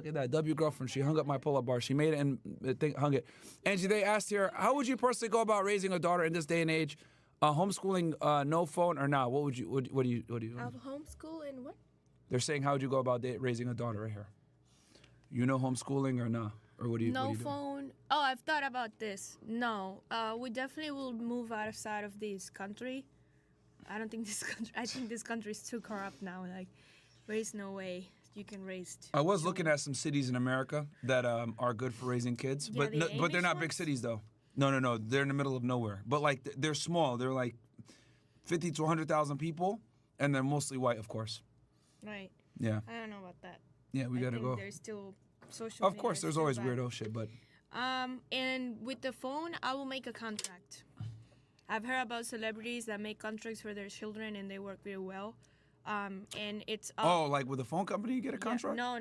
look at that. W girlfriend. She hung up my pull-up bar. She made it and hung it. Angie, they asked here, how would you personally go about raising a daughter in this day and age? Homeschooling, no phone or not? What would you? What do you? Homeschool and what? They're saying, how would you go about raising a daughter right here? You know homeschooling or not? Or what do you? No what do you phone. Oh, I've thought about this. No, we definitely will move outside of this country. I don't think this country. I think this country is too corrupt now. Like, there is no way you can raise. I was looking at some cities in America that are good for raising kids, Yeah, but they're not big ones? cities though. No. They're in the middle of nowhere. But like they're small. They're like 50 to 100,000 people, and they're mostly white, of course. Right. Yeah. I don't know about that. Yeah, we gotta go. There's still social. Of course, there's always weirdo shit, but. And with the phone, I will make a contract. I've heard about celebrities that make contracts for their children and they work really well. And it's Like with the phone company, you get a contract? No,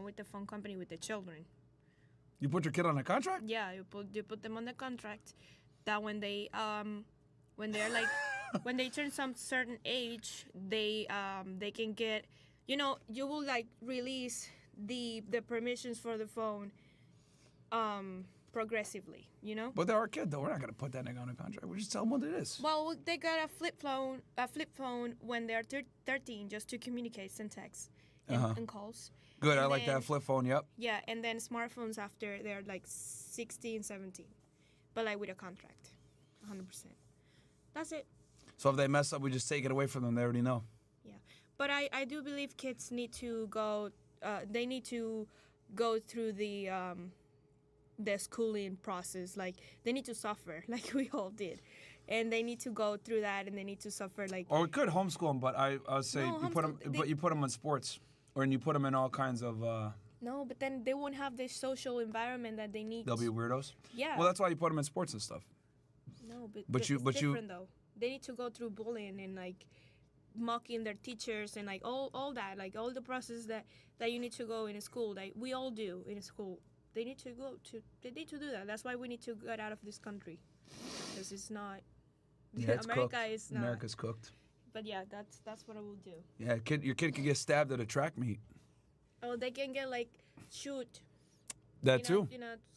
with the phone company, with the children. You put your kid on a contract? Yeah, you put them on the contract. That when they're like when they turn some certain age, they can get, you will like release the permissions for the phone progressively, But they're our kid though. We're not gonna put that nigga on a contract. We just tell them what it is. Well, they got a flip phone when they're 13, just to communicate, send texts and calls. Good, And I like that flip phone, yep. Yeah, and then smartphones after they're like 16, 17. But like with a contract, 100%. That's it. So if they mess up, we just take it away from them. They already know. Yeah, but I do believe kids need to go. They need to go through the schooling process. Like they need to suffer, like we all did, and they need to go through that, and they need to suffer. Like, or we could homeschool them, but I would say No, you put them in sports, or you put them in all kinds of. no, but then they won't have the social environment that they need. They'll be weirdos. Yeah. Well, that's why you put them in sports and stuff. No, But it's you- different though. They need to go through bullying and like mocking their teachers and like all that, like all the process that you need to go in a school, that we all do in a school. They need to do that. That's why we need to get out of this country, because it's not. Yeah, it's America cooked. is not. America's cooked. But yeah, that's what I will do. Yeah, your kid could get stabbed at a track meet. Oh, they can get like shoot. That too.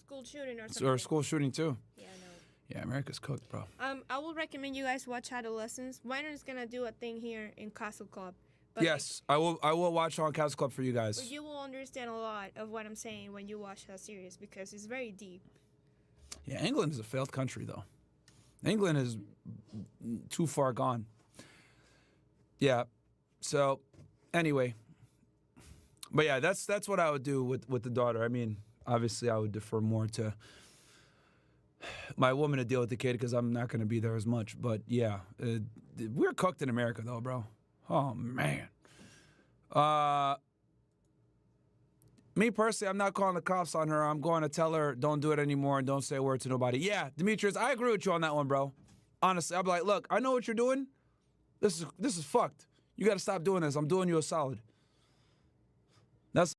School shooting or something. Or school shooting too. Yeah, no. Yeah, America's cooked, bro. I will recommend you guys watch Adolescence. Myron is gonna do a thing here in Castle Club. But Yes, I will watch on Couch Club for you guys. But you will understand a lot of what I'm saying when you watch that series, because it's very deep. Yeah, England is a failed country though. England is too far gone. Yeah. So, anyway. But yeah, that's what I would do with the daughter. I mean, obviously I would defer more to my woman to deal with the kid because I'm not going to be there as much. But yeah, we're cooked in America though, bro. Oh man. Me personally, I'm not calling the cops on her. I'm going to tell her don't do it anymore and don't say a word to nobody. Yeah, Demetrius, I agree with you on that one, bro. Honestly, I'll be like, look, I know what you're doing. This is fucked. You got to stop doing this. I'm doing you a solid. That's